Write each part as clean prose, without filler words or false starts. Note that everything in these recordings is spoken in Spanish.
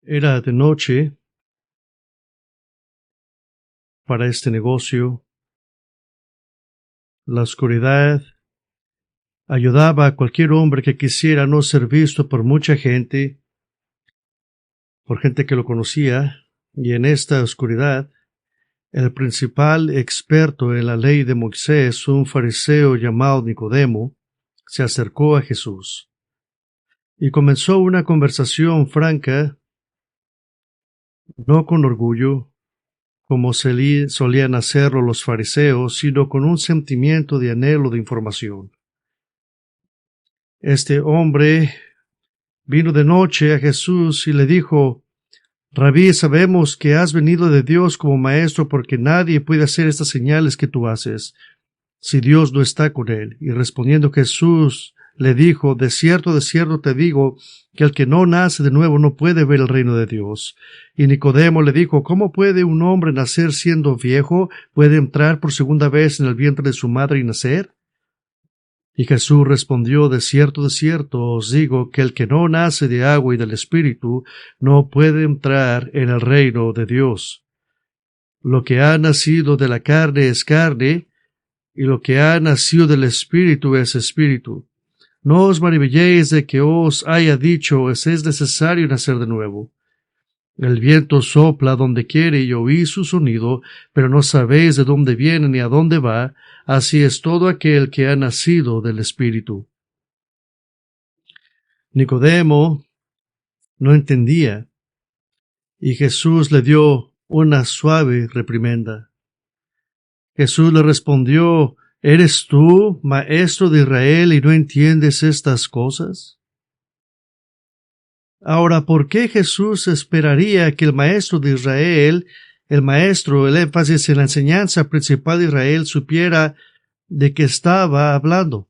Era de noche para este negocio. La oscuridad ayudaba a cualquier hombre que quisiera no ser visto por mucha gente, por gente que lo conocía, y en esta oscuridad, el principal experto en la ley de Moisés, un fariseo llamado Nicodemo, se acercó a Jesús y comenzó una conversación franca, no con orgullo, como solían hacerlo los fariseos, sino con un sentimiento de anhelo de información. Este hombre vino de noche a Jesús y le dijo: Rabí, sabemos que has venido de Dios como maestro, porque nadie puede hacer estas señales que tú haces si Dios no está con él. Y respondiendo Jesús le dijo: de cierto te digo, que el que no nace de nuevo no puede ver el reino de Dios. Y Nicodemo le dijo: ¿cómo puede un hombre nacer siendo viejo? ¿Puede entrar por segunda vez en el vientre de su madre y nacer? Y Jesús respondió: de cierto os digo, que el que no nace de agua y del Espíritu no puede entrar en el reino de Dios. Lo que ha nacido de la carne es carne, y lo que ha nacido del Espíritu es Espíritu. No os maravilléis de que os haya dicho: es necesario nacer de nuevo. El viento sopla donde quiere y oís su sonido, pero no sabéis de dónde viene ni a dónde va. Así es todo aquel que ha nacido del Espíritu. Nicodemo no entendía, y Jesús le dio una suave reprimenda. Jesús le respondió: ¿eres tú, maestro de Israel, y no entiendes estas cosas? Ahora, ¿por qué Jesús esperaría que el maestro de Israel, el énfasis en la enseñanza principal de Israel, supiera de qué estaba hablando?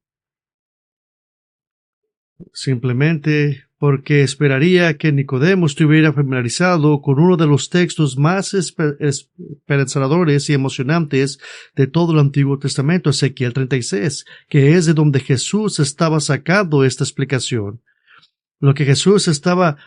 Simplemente porque esperaría que Nicodemo estuviera familiarizado con uno de los textos más esperanzadores y emocionantes de todo el Antiguo Testamento, Ezequiel 36, que es de donde Jesús estaba sacando esta explicación. Lo que Jesús estaba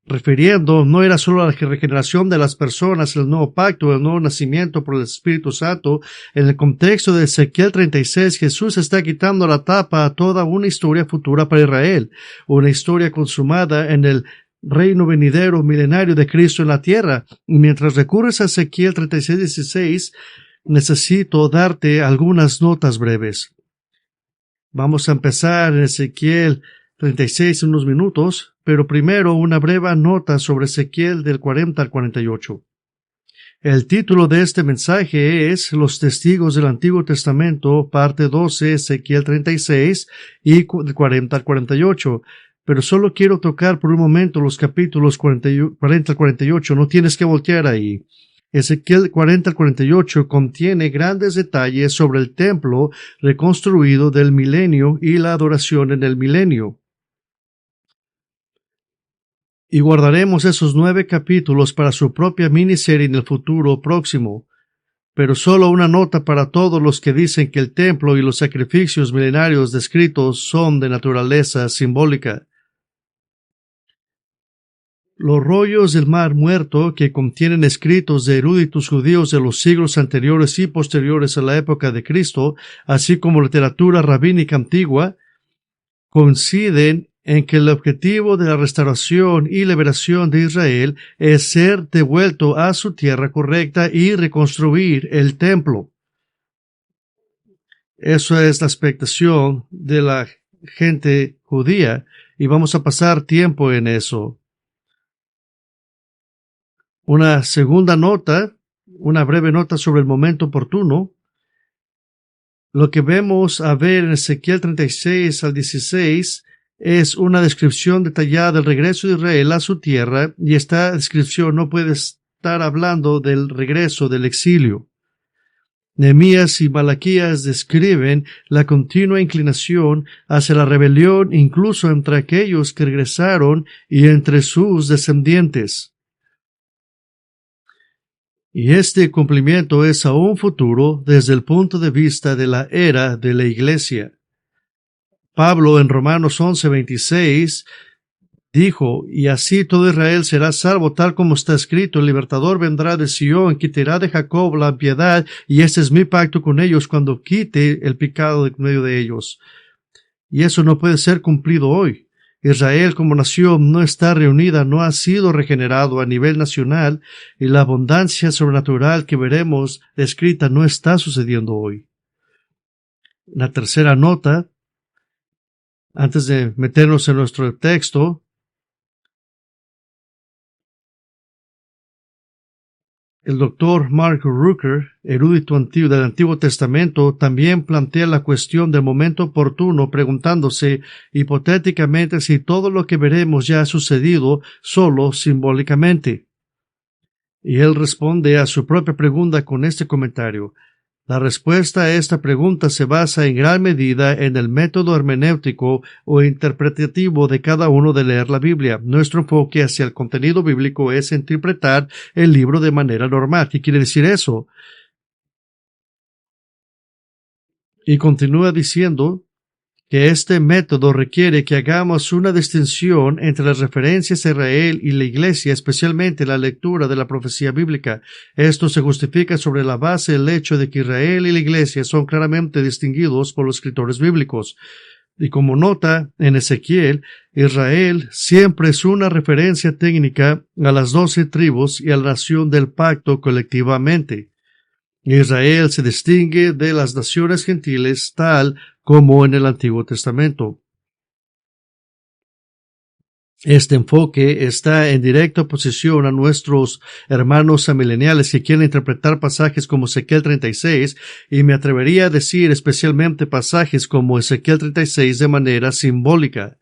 refiriendo no era solo a la regeneración de las personas, el nuevo pacto, el nuevo nacimiento por el Espíritu Santo. En el contexto de Ezequiel 36, Jesús está quitando la tapa a toda una historia futura para Israel, una historia consumada en el reino venidero milenario de Cristo en la tierra. Y mientras recurres a Ezequiel 36:16, necesito darte algunas notas breves. Vamos a empezar en Ezequiel 36 en unos minutos, pero primero una breve nota sobre Ezequiel del 40 al 48. El título de este mensaje es Los Testigos del Antiguo Testamento, parte 12, Ezequiel 36 y del 40 al 48. Pero solo quiero tocar por un momento los capítulos 40 al 48, no tienes que voltear ahí. Ezequiel 40 al 48 contiene grandes detalles sobre el templo reconstruido del milenio y la adoración en el milenio. Y guardaremos esos 9 capítulos para su propia miniserie en el futuro próximo. Pero solo una nota para todos los que dicen que el templo y los sacrificios milenarios descritos son de naturaleza simbólica. Los rollos del Mar Muerto, que contienen escritos de eruditos judíos de los siglos anteriores y posteriores a la época de Cristo, así como literatura rabínica antigua, coinciden en que el objetivo de la restauración y liberación de Israel es ser devuelto a su tierra correcta y reconstruir el templo. Eso es la expectación de la gente judía y vamos a pasar tiempo en eso. Una segunda nota, una breve nota sobre el momento oportuno. Lo que vemos a ver en Ezequiel 36 al 16 es una descripción detallada del regreso de Israel a su tierra, y esta descripción no puede estar hablando del regreso del exilio. Nehemías y Malaquías describen la continua inclinación hacia la rebelión incluso entre aquellos que regresaron y entre sus descendientes. Y este cumplimiento es aún futuro desde el punto de vista de la era de la Iglesia. Pablo en Romanos 11:26 Dijo, y así todo Israel será salvo, tal como está escrito, el libertador vendrá de Sión, quitará de Jacob la impiedad, y este es mi pacto con ellos cuando quite el pecado de medio de ellos. Y eso no puede ser cumplido hoy. Israel como nación no está reunida, no ha sido regenerado a nivel nacional, y la abundancia sobrenatural que veremos descrita no está sucediendo hoy. La tercera nota, antes de meternos en nuestro texto, el doctor Mark Rooker, erudito antiguo del Antiguo Testamento, también plantea la cuestión del momento oportuno, preguntándose hipotéticamente si todo lo que veremos ya ha sucedido solo simbólicamente. Y él responde a su propia pregunta con este comentario. La respuesta a esta pregunta se basa en gran medida en el método hermenéutico o interpretativo de cada uno de leer la Biblia. Nuestro enfoque hacia el contenido bíblico es interpretar el libro de manera normal. ¿Qué quiere decir eso? Y continúa diciendo que este método requiere que hagamos una distinción entre las referencias a Israel y la Iglesia, especialmente la lectura de la profecía bíblica. Esto se justifica sobre la base del hecho de que Israel y la Iglesia son claramente distinguidos por los escritores bíblicos. Y como nota en Ezequiel, Israel siempre es una referencia técnica a las 12 tribus y a la nación del pacto colectivamente. Israel se distingue de las naciones gentiles tal como en el Antiguo Testamento. Este enfoque está en directa oposición a nuestros hermanos amileniales que quieren interpretar pasajes como Ezequiel 36, y me atrevería a decir especialmente pasajes como Ezequiel 36 de manera simbólica.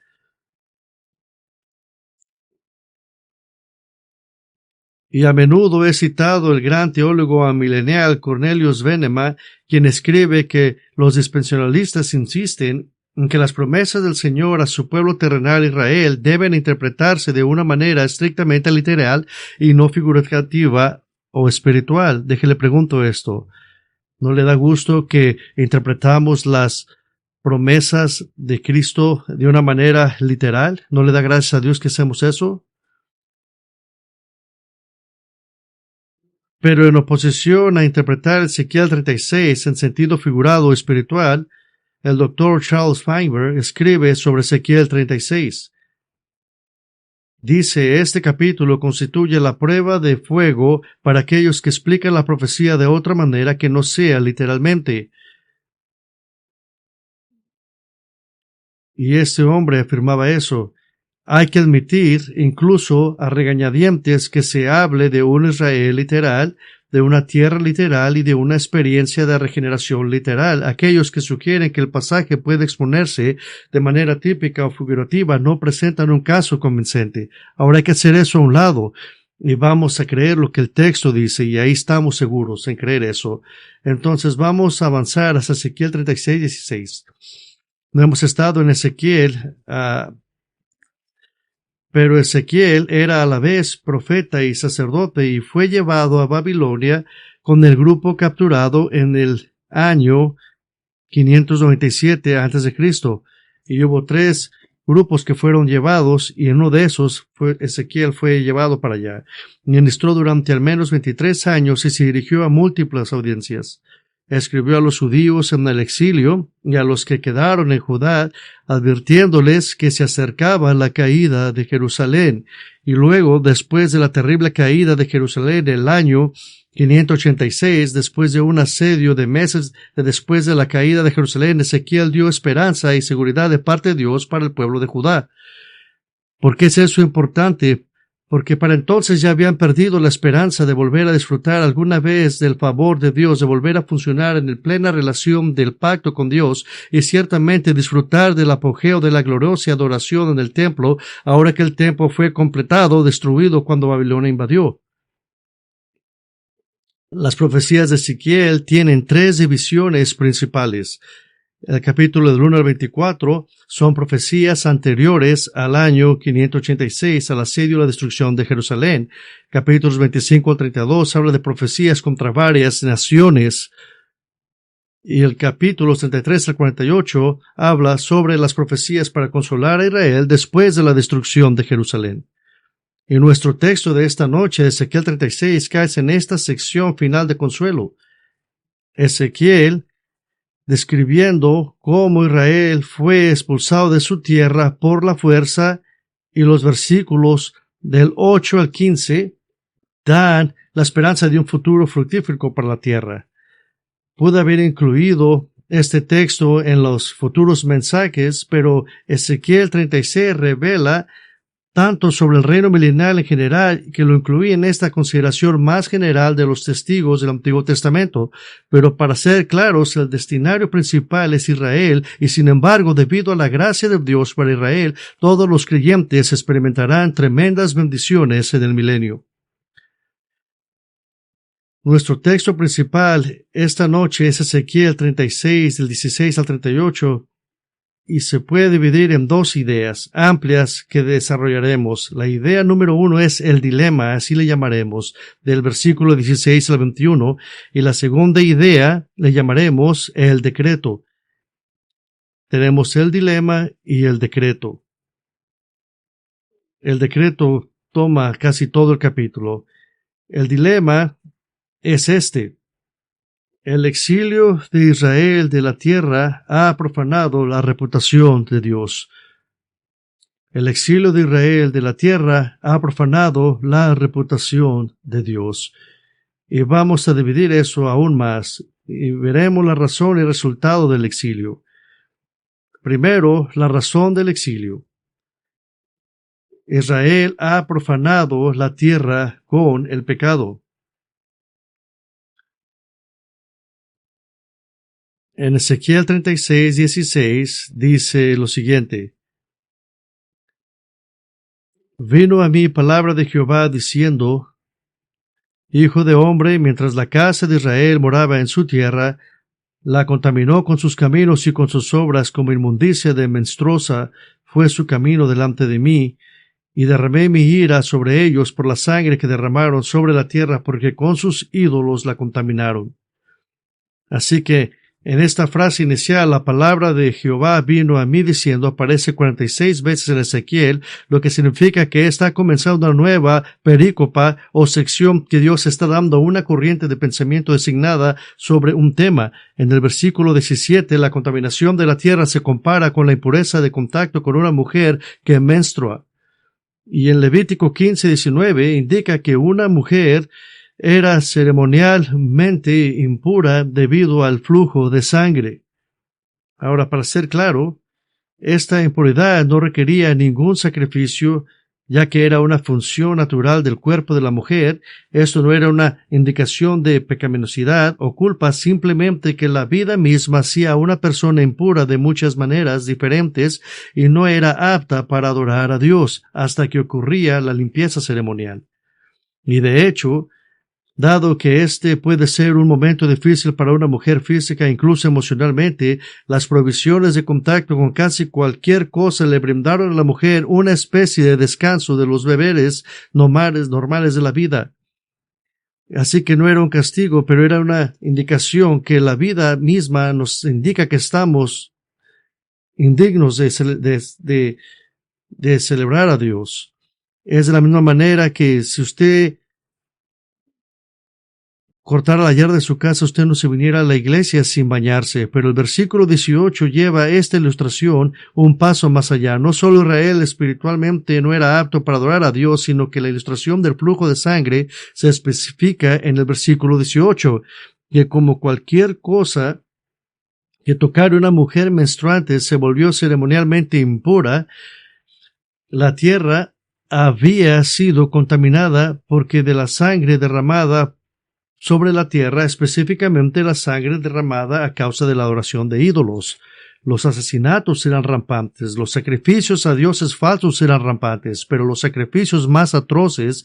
Y a menudo he citado el gran teólogo amilenial Cornelius Venema, quien escribe que los dispensacionalistas insisten en que las promesas del Señor a su pueblo terrenal Israel deben interpretarse de una manera estrictamente literal y no figurativa o espiritual. Déjele pregunto esto. ¿No le da gusto que interpretamos las promesas de Cristo de una manera literal? ¿No le da gracias a Dios que hacemos eso? Pero en oposición a interpretar Ezequiel 36 en sentido figurado o espiritual, el doctor Charles Feinberg escribe sobre Ezequiel 36. Dice, este capítulo constituye la prueba de fuego para aquellos que explican la profecía de otra manera que no sea literalmente. Y este hombre afirmaba eso. Hay que admitir, incluso a regañadientes, que se hable de un Israel literal, de una tierra literal y de una experiencia de regeneración literal. Aquellos que sugieren que el pasaje puede exponerse de manera típica o figurativa no presentan un caso convincente. Ahora hay que hacer eso a un lado y vamos a creer lo que el texto dice, y ahí estamos seguros en creer eso. Entonces vamos a avanzar hasta Ezequiel 36:16. No hemos estado en Ezequiel, pero Ezequiel era a la vez profeta y sacerdote y fue llevado a Babilonia con el grupo capturado en el año 597 a.C. Y hubo 3 grupos que fueron llevados, y en uno de esos Ezequiel fue llevado para allá. Ministró durante al menos 23 años y se dirigió a múltiples audiencias. Escribió a los judíos en el exilio y a los que quedaron en Judá, advirtiéndoles que se acercaba la caída de Jerusalén. Y luego, después de la terrible caída de Jerusalén, el año 586, después de un asedio de meses después de la caída de Jerusalén, Ezequiel dio esperanza y seguridad de parte de Dios para el pueblo de Judá. ¿Por qué es eso importante? Porque para entonces ya habían perdido la esperanza de volver a disfrutar alguna vez del favor de Dios, de volver a funcionar en plena relación del pacto con Dios y ciertamente disfrutar del apogeo de la gloriosa adoración en el templo, ahora que el templo fue completado, destruido cuando Babilonia invadió. Las profecías de Ezequiel tienen 3 divisiones principales. El capítulo del 1 al 24 son profecías anteriores al año 586, al asedio y la destrucción de Jerusalén. Capítulos 25 al 32 habla de profecías contra varias naciones Y el capítulo 33 al 48 habla sobre las profecías para consolar a Israel después de la destrucción de Jerusalén. Y nuestro texto de esta noche, Ezequiel 36, cae en esta sección final de consuelo. Ezequiel describiendo cómo Israel fue expulsado de su tierra por la fuerza, y los versículos del 8 al 15 dan la esperanza de un futuro fructífero para la tierra. Pude haber incluido este texto en los futuros mensajes, pero Ezequiel 36 revela tanto sobre el reino milenario en general, que lo incluí en esta consideración más general de los testigos del Antiguo Testamento. Pero para ser claros, el destinatario principal es Israel, y sin embargo, debido a la gracia de Dios para Israel, todos los creyentes experimentarán tremendas bendiciones en el milenio. Nuestro texto principal esta noche es Ezequiel 36, del 16 al 38, y se puede dividir en dos ideas amplias que desarrollaremos. La idea número 1 es el dilema, así le llamaremos, del versículo 16 al 21, y la segunda idea le llamaremos el decreto. Tenemos el dilema y el decreto. El decreto toma casi todo el capítulo. El dilema es este. El exilio de Israel de la tierra ha profanado la reputación de Dios. El exilio de Israel de la tierra ha profanado la reputación de Dios. Y vamos a dividir eso aún más, y veremos la razón y el resultado del exilio. Primero, la razón del exilio. Israel ha profanado la tierra con el pecado. En Ezequiel 36, 16 dice lo siguiente: Vino a mí palabra de Jehová diciendo: Hijo de hombre, mientras la casa de Israel moraba en su tierra, la contaminó con sus caminos y con sus obras, como inmundicia de menstruosa fue su camino delante de mí, y derramé mi ira sobre ellos por la sangre que derramaron sobre la tierra, porque con sus ídolos la contaminaron. Así que en esta frase inicial, la palabra de Jehová vino a mí diciendo aparece 46 veces en Ezequiel, lo que significa que está comenzando una nueva perícopa o sección que Dios está dando una corriente de pensamiento designada sobre un tema. En el versículo 17, la contaminación de la tierra se compara con la impureza de contacto con una mujer que menstrua. Y en Levítico 15, 19 indica que una mujer era ceremonialmente impura debido al flujo de sangre. Ahora, para ser claro, esta impuridad no requería ningún sacrificio, ya que era una función natural del cuerpo de la mujer. Esto no era una indicación de pecaminosidad o culpa, simplemente que la vida misma hacía a una persona impura de muchas maneras diferentes y no era apta para adorar a Dios hasta que ocurría la limpieza ceremonial. Y de hecho, dado que este puede ser un momento difícil para una mujer física, incluso emocionalmente, las provisiones de contacto con casi cualquier cosa le brindaron a la mujer una especie de descanso de los deberes normales de la vida. Así que no era un castigo, pero era una indicación que la vida misma nos indica que estamos indignos de celebrar a Dios. Es de la misma manera que si usted cortara la yarda de su casa, usted no se viniera a la iglesia sin bañarse. Pero el versículo 18 lleva esta ilustración un paso más allá. No solo Israel espiritualmente no era apto para adorar a Dios, sino que la ilustración del flujo de sangre se especifica en el versículo 18, que como cualquier cosa que tocara una mujer menstruante se volvió ceremonialmente impura, la tierra había sido contaminada porque de la sangre derramada sobre la tierra, específicamente la sangre derramada a causa de la adoración de ídolos. Los asesinatos eran rampantes, los sacrificios a dioses falsos eran rampantes, pero los sacrificios más atroces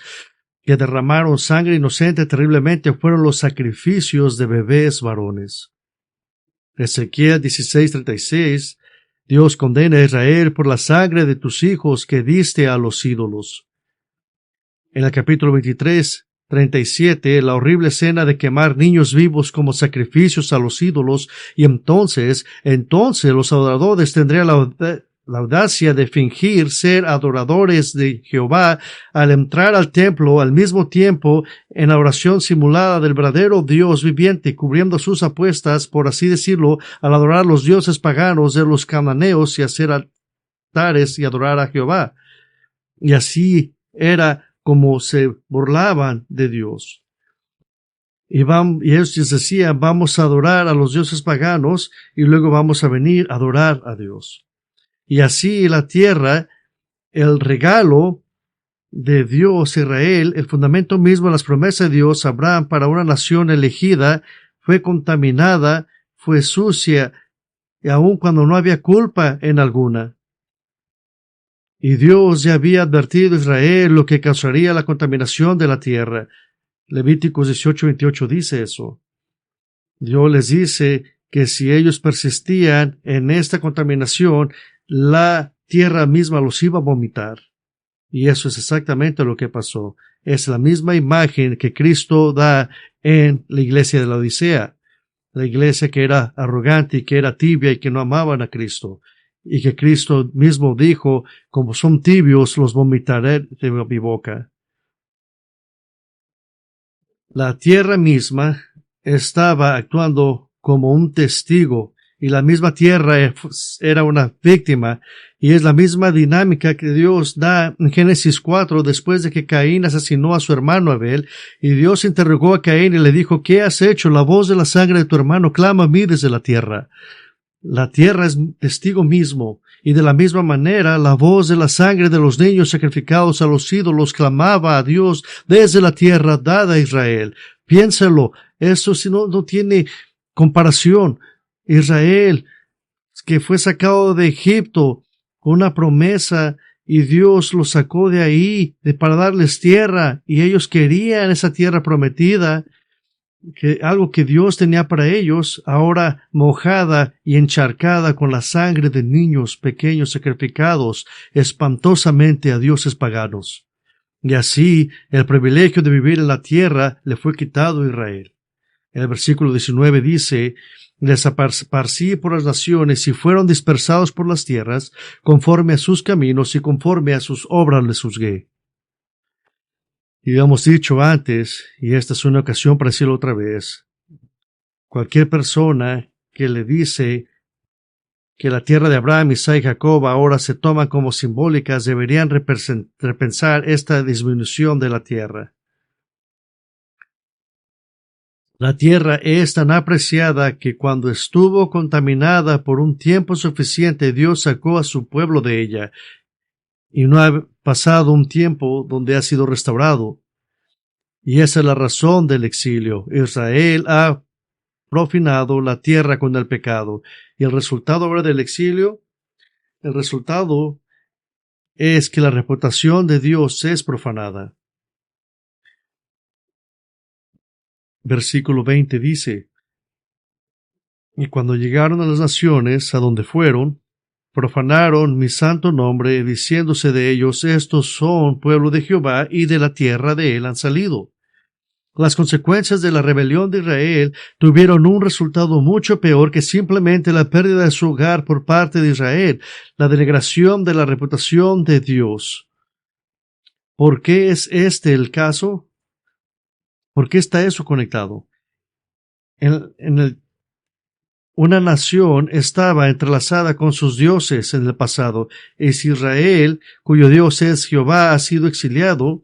que derramaron sangre inocente terriblemente fueron los sacrificios de bebés varones. Ezequiel 16:36, Dios condena a Israel por la sangre de tus hijos que diste a los ídolos. En el capítulo 23, 37, la horrible escena de quemar niños vivos como sacrificios a los ídolos, y entonces los adoradores tendrían la audacia de fingir ser adoradores de Jehová al entrar al templo al mismo tiempo en la oración simulada del verdadero Dios viviente, cubriendo sus apuestas, por así decirlo, al adorar los dioses paganos de los cananeos y hacer altares y adorar a Jehová. Y así era como se burlaban de Dios. Y ellos decían, vamos a adorar a los dioses paganos y luego vamos a venir a adorar a Dios. Y así la tierra, el regalo de Dios, Israel, el fundamento mismo de las promesas de Dios, Abraham, para una nación elegida, fue contaminada, fue sucia, y aun cuando no había culpa en alguna. Y Dios ya había advertido a Israel lo que causaría la contaminación de la tierra. Levíticos 18:28 dice eso. Dios les dice que si ellos persistían en esta contaminación, la tierra misma los iba a vomitar. Y eso es exactamente lo que pasó. Es la misma imagen que Cristo da en la iglesia de la Odisea. La iglesia que era arrogante y que era tibia y que no amaban a Cristo. Y que Cristo mismo dijo, como son tibios, los vomitaré de mi boca. La tierra misma estaba actuando como un testigo, y la misma tierra era una víctima, y es la misma dinámica que Dios da en Génesis 4, después de que Caín asesinó a su hermano Abel, y Dios interrogó a Caín y le dijo, ¿qué has hecho? La voz de la sangre de tu hermano clama a mí desde la tierra. La tierra es testigo mismo, y de la misma manera la voz de la sangre de los niños sacrificados a los ídolos clamaba a Dios desde la tierra dada a Israel. Piénsalo, esto si no tiene comparación. Israel, que fue sacado de Egipto con una promesa, y Dios los sacó de ahí para darles tierra, y ellos querían esa tierra prometida, que algo que Dios tenía para ellos, ahora mojada y encharcada con la sangre de niños pequeños sacrificados espantosamente a dioses paganos. Y así el privilegio de vivir en la tierra le fue quitado a Israel. El versículo 19 dice, les esparcí por las naciones y fueron dispersados por las tierras, conforme a sus caminos y conforme a sus obras les juzgué. Y hemos dicho antes, y esta es una ocasión para decirlo otra vez, cualquier persona que le dice que la tierra de Abraham, Isaac y Jacob ahora se toman como simbólicas, deberían repensar esta disminución de la tierra. La tierra es tan apreciada que cuando estuvo contaminada por un tiempo suficiente, Dios sacó a su pueblo de ella, y no ha pasado un tiempo donde ha sido restaurado. Y esa es la razón del exilio. Israel ha profanado la tierra con el pecado. Y el resultado ahora del exilio, el resultado es que la reputación de Dios es profanada. Versículo 20 dice, y cuando llegaron a las naciones a donde fueron, profanaron mi santo nombre, diciéndose de ellos, estos son pueblo de Jehová, y de la tierra de él han salido. Las consecuencias de la rebelión de Israel tuvieron un resultado mucho peor que simplemente la pérdida de su hogar por parte de Israel, la denigración de la reputación de Dios. ¿Por qué es este el caso? ¿Por qué está eso conectado? Una nación estaba entrelazada con sus dioses en el pasado. Es Israel, cuyo Dios es Jehová, ha sido exiliado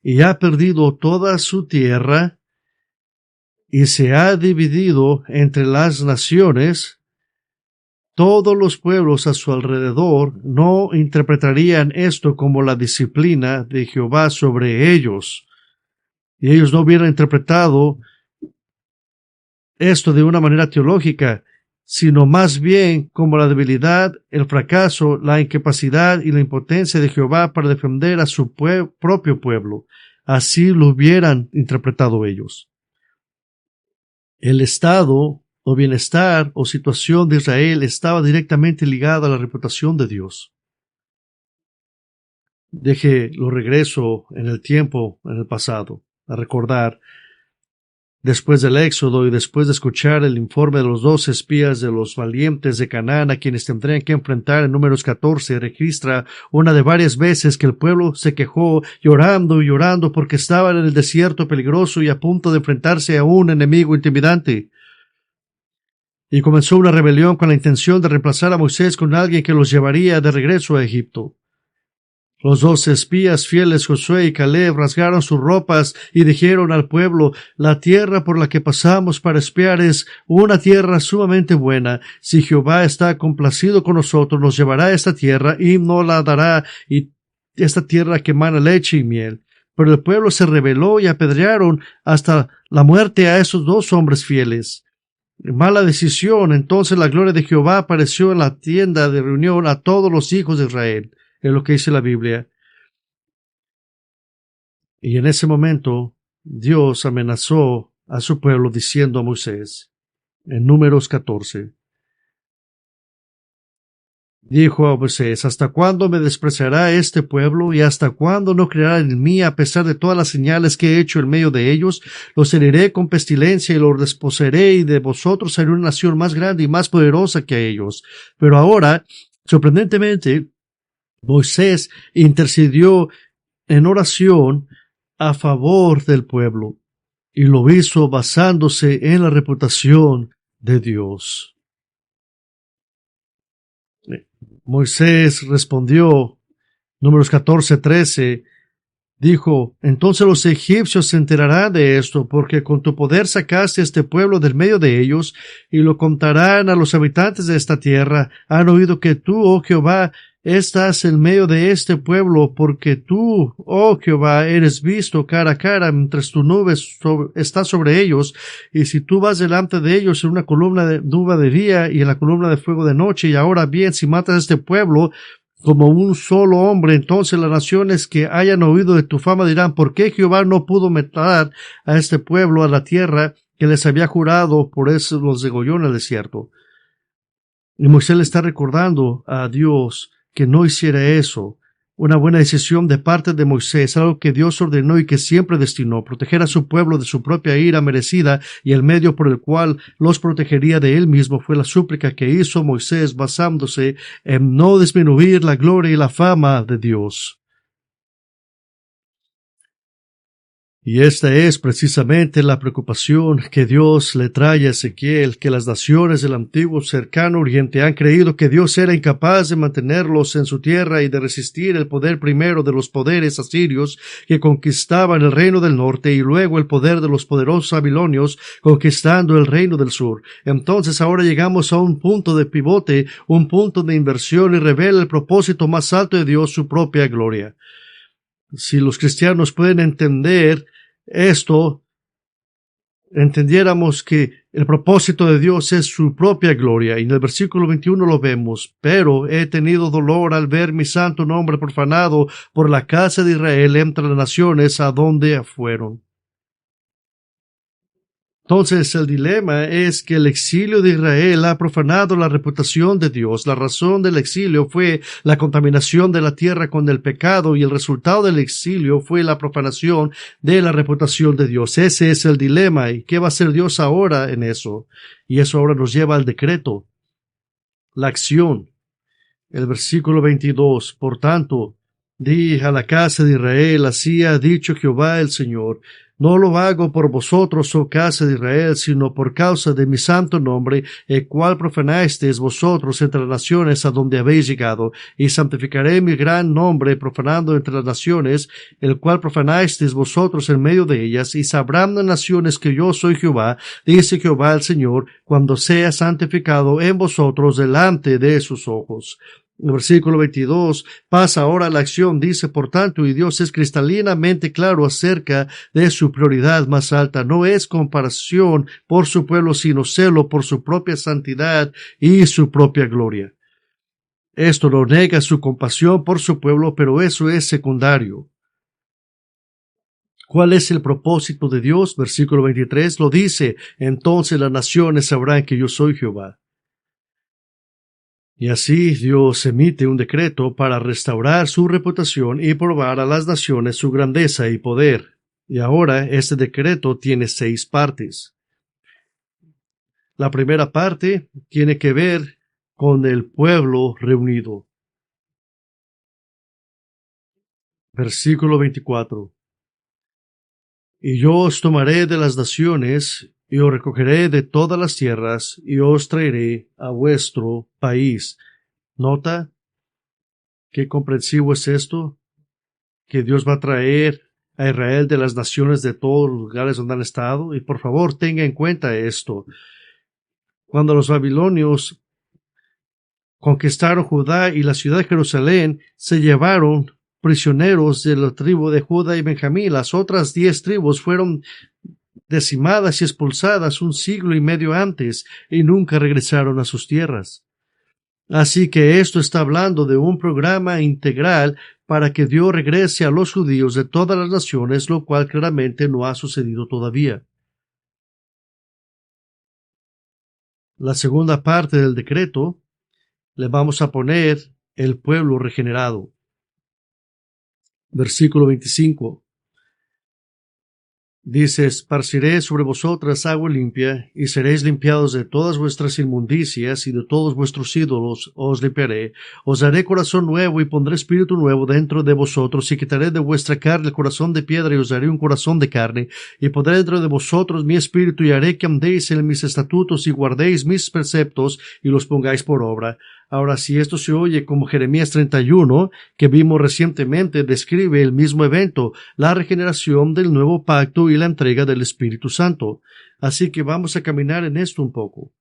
y ha perdido toda su tierra y se ha dividido entre las naciones. Todos los pueblos a su alrededor no interpretarían esto como la disciplina de Jehová sobre ellos, y ellos no hubieran interpretado esto de una manera teológica, sino más bien como la debilidad, el fracaso, la incapacidad y la impotencia de Jehová para defender a su propio pueblo. Así lo hubieran interpretado ellos. El estado o bienestar o situación de Israel estaba directamente ligada a la reputación de Dios. Lo regreso en el tiempo, en el pasado. a recordar, después del éxodo y después de escuchar el informe de los 12 espías de los valientes de Canaán a quienes tendrían que enfrentar en Números 14, registra una de varias veces que el pueblo se quejó llorando y llorando porque estaban en el desierto peligroso y a punto de enfrentarse a un enemigo intimidante. Y comenzó una rebelión con la intención de reemplazar a Moisés con alguien que los llevaría de regreso a Egipto. Los 12 espías fieles, Josué y Caleb, rasgaron sus ropas y dijeron al pueblo: la tierra por la que pasamos para espiar es una tierra sumamente buena. Si Jehová está complacido con nosotros, nos llevará a esta tierra y nos la dará, y esta tierra que emana leche y miel. Pero el pueblo se rebeló y apedrearon hasta la muerte a esos 2 hombres fieles. Mala decisión. Entonces la gloria de Jehová apareció en la tienda de reunión a todos los hijos de Israel. Es lo que dice la Biblia. Y en ese momento Dios amenazó a su pueblo diciendo a Moisés, en Números 14, dijo a Moisés: ¿hasta cuándo me despreciará este pueblo? ¿Y hasta cuándo no creerá en mí a pesar de todas las señales que he hecho en medio de ellos? Los heriré con pestilencia y los desposeeré, y de vosotros haré una nación más grande y más poderosa que ellos. Pero ahora, sorprendentemente, Moisés intercedió en oración a favor del pueblo, y lo hizo basándose en la reputación de Dios. Moisés respondió, Números 14:13, dijo: entonces los egipcios se enterarán de esto, porque con tu poder sacaste a este pueblo del medio de ellos, y lo contarán a los habitantes de esta tierra. Han oído que tú, oh Jehová, estás en medio de este pueblo, porque tú, oh Jehová, eres visto cara a cara, mientras tu nube está sobre ellos, y si tú vas delante de ellos en una columna de nube de día y en la columna de fuego de noche. Y ahora bien, si matas a este pueblo como un solo hombre, entonces las naciones que hayan oído de tu fama dirán: ¿por qué Jehová no pudo matar a este pueblo a la tierra que les había jurado? Por eso los degolló en el desierto. Y Moisés le está recordando a Dios que no hiciera eso. Una buena decisión de parte de Moisés, algo que Dios ordenó y que siempre destinó: proteger a su pueblo de su propia ira merecida, y el medio por el cual los protegería de él mismo fue la súplica que hizo Moisés basándose en no disminuir la gloria y la fama de Dios. Y esta es precisamente la preocupación que Dios le trae a Ezequiel, que las naciones del antiguo cercano oriente han creído que Dios era incapaz de mantenerlos en su tierra y de resistir el poder primero de los poderes asirios que conquistaban el reino del norte, y luego el poder de los poderosos babilonios conquistando el reino del sur. Entonces ahora llegamos a un punto de pivote, un punto de inversión, y revela el propósito más alto de Dios, su propia gloria. Si los cristianos pueden entender esto, entendiéramos que el propósito de Dios es su propia gloria. Y en el versículo 21 lo vemos: pero he tenido dolor al ver mi santo nombre profanado por la casa de Israel entre las naciones a donde fueron. Entonces el dilema es que el exilio de Israel ha profanado la reputación de Dios. La razón del exilio fue la contaminación de la tierra con el pecado, y el resultado del exilio fue la profanación de la reputación de Dios. Ese es el dilema. ¿Y qué va a hacer Dios ahora en eso? Y eso ahora nos lleva al decreto, la acción. El versículo 22, por tanto, di a la casa de Israel: así ha dicho Jehová el Señor: no lo hago por vosotros, oh casa de Israel, sino por causa de mi santo nombre, el cual profanasteis vosotros entre las naciones a donde habéis llegado. Y santificaré mi gran nombre, profanando entre las naciones, el cual profanasteis vosotros en medio de ellas. Y sabrán las naciones que yo soy Jehová, dice Jehová el Señor, cuando sea santificado en vosotros delante de sus ojos. El versículo 22 pasa ahora a la acción. Dice: por tanto, y Dios es cristalinamente claro acerca de su prioridad más alta. No es compasión por su pueblo, sino celo por su propia santidad y su propia gloria. Esto no nega su compasión por su pueblo, pero eso es secundario. ¿Cuál es el propósito de Dios? Versículo 23 lo dice: entonces las naciones sabrán que yo soy Jehová. Y así Dios emite un decreto para restaurar su reputación y probar a las naciones su grandeza y poder. Y ahora este decreto tiene 6 partes. La primera parte tiene que ver con el pueblo reunido. Versículo 24. Y yo os tomaré de las naciones, y os recogeré de todas las tierras, y os traeré a vuestro país. ¿Nota qué comprensivo es esto? Que Dios va a traer a Israel de las naciones de todos los lugares donde han estado. Y por favor, tenga en cuenta esto. Cuando los babilonios conquistaron Judá y la ciudad de Jerusalén, se llevaron prisioneros de la tribu de Judá y Benjamín. Las otras 10 tribus fueron decimadas y expulsadas un siglo y medio antes y nunca regresaron a sus tierras. Así que esto está hablando de un programa integral para que Dios regrese a los judíos de todas las naciones, lo cual claramente no ha sucedido todavía. La segunda parte del decreto le vamos a poner el pueblo regenerado. Versículo 25. Dice: esparciré sobre vosotras agua limpia, y seréis limpiados de todas vuestras inmundicias, y de todos vuestros ídolos os limpiaré. Os daré corazón nuevo, y pondré espíritu nuevo dentro de vosotros, y quitaré de vuestra carne el corazón de piedra, y os daré un corazón de carne, y pondré dentro de vosotros mi espíritu, y haré que andéis en mis estatutos, y guardéis mis preceptos, y los pongáis por obra. Ahora, si esto se oye como Jeremías 31, que vimos recientemente, describe el mismo evento, la regeneración del nuevo pacto y la entrega del Espíritu Santo. Así que vamos a caminar en esto un poco.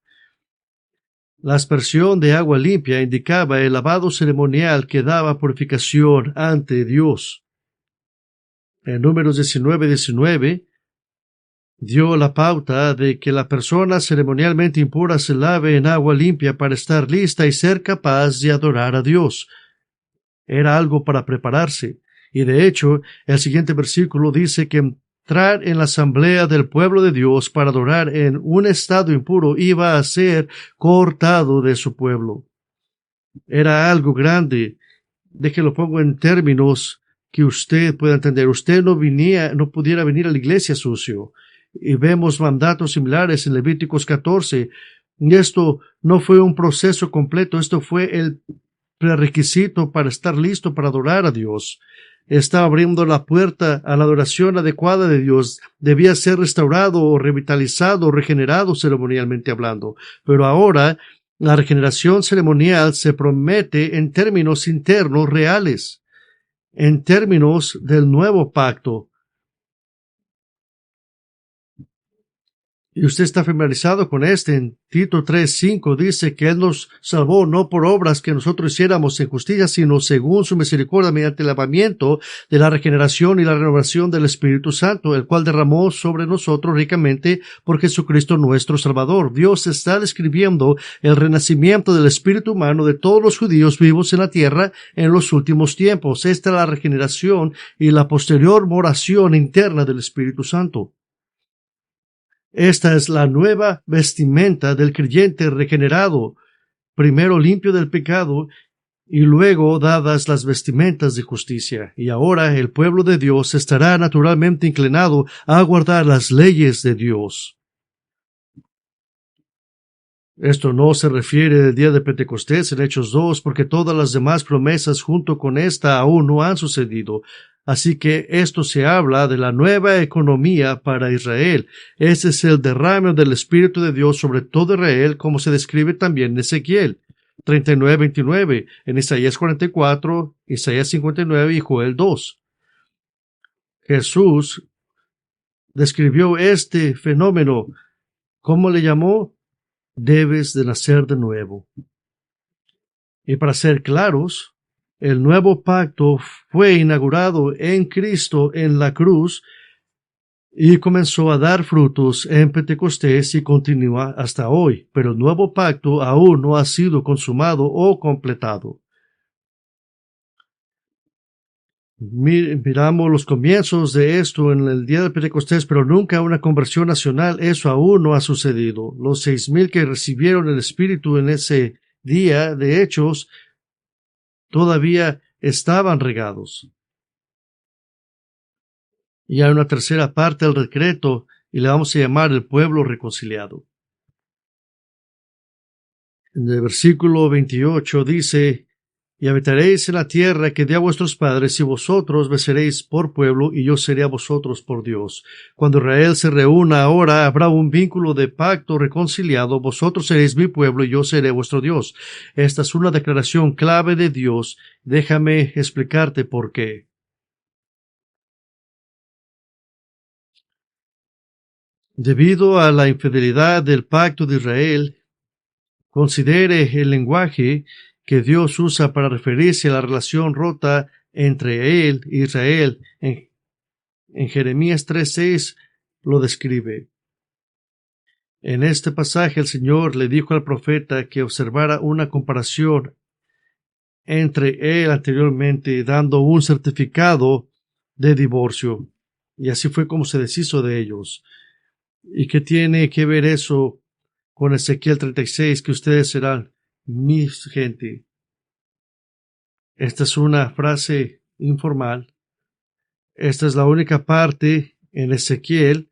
La aspersión de agua limpia indicaba el lavado ceremonial que daba purificación ante Dios. En Números 19:19 dio la pauta de que la persona ceremonialmente impura se lave en agua limpia para estar lista y ser capaz de adorar a Dios. Era algo para prepararse. Y de hecho, el siguiente versículo dice que entrar en la asamblea del pueblo de Dios para adorar en un estado impuro iba a ser cortado de su pueblo. Era algo grande. Déjelo pongo en términos que usted pueda entender. Usted no pudiera venir a la iglesia sucio. Y vemos mandatos similares en Levíticos 14. Y esto no fue un proceso completo, esto fue el prerequisito para estar listo para adorar a Dios. Está abriendo la puerta a la adoración adecuada de Dios. Debía ser restaurado o revitalizado o regenerado ceremonialmente hablando. Pero ahora la regeneración ceremonial se promete en términos internos reales, en términos del nuevo pacto. Y usted está familiarizado con este. En Tito 3:5 dice que Él nos salvó no por obras que nosotros hiciéramos en justicia, sino según su misericordia mediante el lavamiento de la regeneración y la renovación del Espíritu Santo, el cual derramó sobre nosotros ricamente por Jesucristo nuestro Salvador. Dios está describiendo el renacimiento del espíritu humano de todos los judíos vivos en la tierra en los últimos tiempos. Esta es la regeneración y la posterior moración interna del Espíritu Santo. Esta es la nueva vestimenta del creyente regenerado, primero limpio del pecado y luego dadas las vestimentas de justicia. Y ahora el pueblo de Dios estará naturalmente inclinado a guardar las leyes de Dios. Esto no se refiere al día de Pentecostés en Hechos 2, porque todas las demás promesas junto con esta aún no han sucedido. Así que esto se habla de la nueva economía para Israel. Ese es el derrame del Espíritu de Dios sobre todo Israel, como se describe también en Ezequiel 39:29, en Isaías 44, Isaías 59 y Joel 2. Jesús describió este fenómeno. ¿Cómo le llamó? Debes de nacer de nuevo. Y para ser claros, el nuevo pacto fue inaugurado en Cristo en la cruz y comenzó a dar frutos en Pentecostés y continúa hasta hoy, pero el nuevo pacto aún no ha sido consumado o completado. Miramos los comienzos de esto en el día de Pentecostés, pero nunca una conversión nacional. Eso aún no ha sucedido. Los 6,000 que recibieron el Espíritu en ese día de Hechos todavía estaban regados. Y hay una tercera parte del decreto y le vamos a llamar el pueblo reconciliado. En el versículo 28 dice: y habitaréis en la tierra que di a vuestros padres, y vosotros me seréis por pueblo, y yo seré a vosotros por Dios. Cuando Israel se reúna ahora, habrá un vínculo de pacto reconciliado. Vosotros seréis mi pueblo, y yo seré vuestro Dios. Esta es una declaración clave de Dios. Déjame explicarte por qué. Debido a la infidelidad del pacto de Israel, considere el lenguaje que Dios usa para referirse a la relación rota entre él e Israel. En Jeremías 3:6 lo describe. En este pasaje el Señor le dijo al profeta que observara una comparación entre él anteriormente, dando un certificado de divorcio. Y así fue como se deshizo de ellos. ¿Y qué tiene que ver eso con Ezequiel 36, que ustedes serán mi gente? Esta es una frase informal. Esta es la única parte en Ezequiel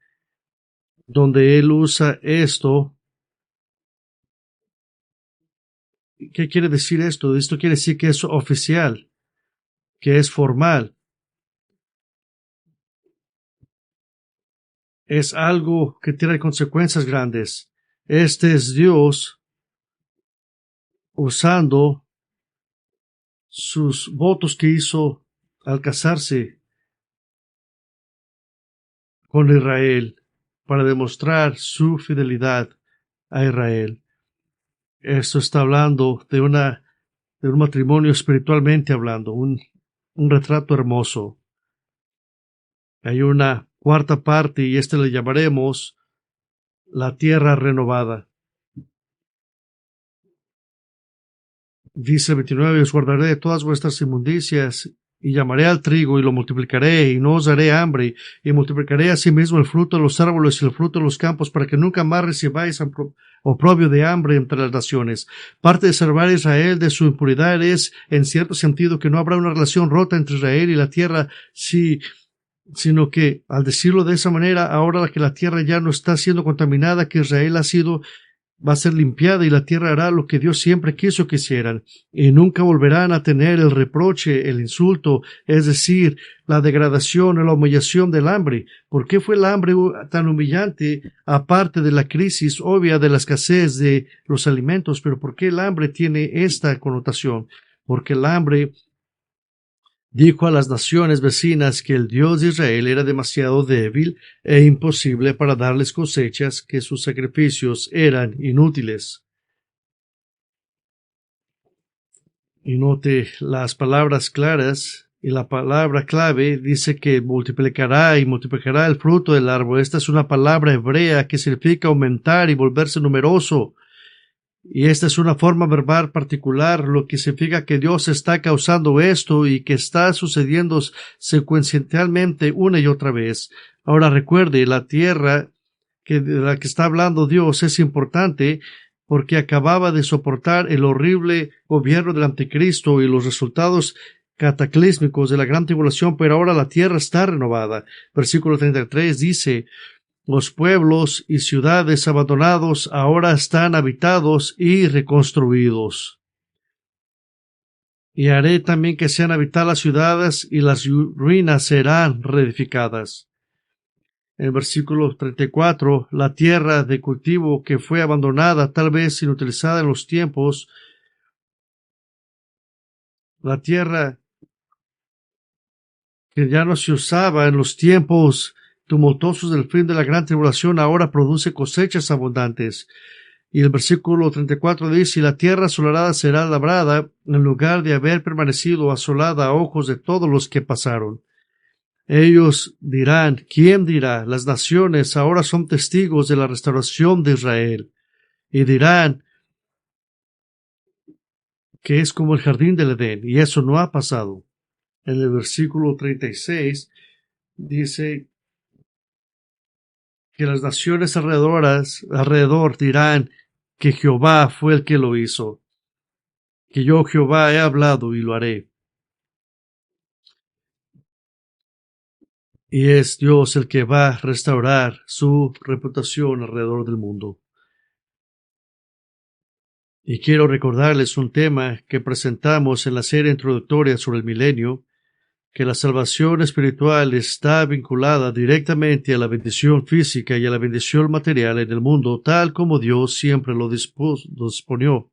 donde él usa esto. ¿Qué quiere decir esto? Esto quiere decir que es oficial, que es formal. Es algo que tiene consecuencias grandes. Este es Dios usando sus votos que hizo al casarse con Israel para demostrar su fidelidad a Israel. Esto está hablando de un matrimonio espiritualmente hablando, un retrato hermoso. Hay una cuarta parte y este le llamaremos la tierra renovada. Dice 29: os guardaré de todas vuestras inmundicias, y llamaré al trigo, y lo multiplicaré, y no os daré hambre, y multiplicaré asimismo el fruto de los árboles y el fruto de los campos, para que nunca más recibáis oprobio de hambre entre las naciones. Parte de salvar a Israel de su impuridad es, en cierto sentido, que no habrá una relación rota entre Israel y la tierra, sino que, al decirlo de esa manera, ahora que la tierra ya no está siendo contaminada, que Israel va a ser limpiada, y la tierra hará lo que Dios siempre quiso que hicieran, y nunca volverán a tener el reproche, el insulto, es decir, la degradación o la humillación del hambre. ¿Por qué fue el hambre tan humillante, aparte de la crisis obvia de la escasez de los alimentos? Pero ¿por qué el hambre tiene esta connotación? Porque el hambre dijo a las naciones vecinas que el Dios de Israel era demasiado débil e imposible para darles cosechas, que sus sacrificios eran inútiles. Y note las palabras claras, y la palabra clave dice que multiplicará y multiplicará el fruto del árbol. Esta es una palabra hebrea que significa aumentar y volverse numeroso. Y esta es una forma verbal particular, lo que significa que Dios está causando esto y que está sucediendo secuencialmente una y otra vez. Ahora recuerde, la tierra de la que está hablando Dios es importante porque acababa de soportar el horrible gobierno del anticristo y los resultados cataclísmicos de la gran tribulación, pero ahora la tierra está renovada. Versículo 33 dice: los pueblos y ciudades abandonados ahora están habitados y reconstruidos. Y haré también que sean habitadas las ciudades, y las ruinas serán reedificadas. En el versículo 34, la tierra de cultivo que fue abandonada, tal vez inutilizada en los tiempos, la tierra que ya no se usaba en los tiempos tumultuosos del fin de la gran tribulación, ahora produce cosechas abundantes. Y el versículo 34 dice: y la tierra asolada será labrada, en lugar de haber permanecido asolada a ojos de todos los que pasaron. Ellos dirán: ¿quién dirá? Las naciones ahora son testigos de la restauración de Israel. Y dirán que es como el jardín del Edén, y eso no ha pasado. En el versículo 36 dice que las naciones alrededor dirán que Jehová fue el que lo hizo, que yo Jehová he hablado y lo haré. y es Dios el que va a restaurar su reputación alrededor del mundo. Y quiero recordarles un tema que presentamos en la serie introductoria sobre el milenio, que la salvación espiritual está vinculada directamente a la bendición física y a la bendición material en el mundo, tal como Dios siempre lo disponió.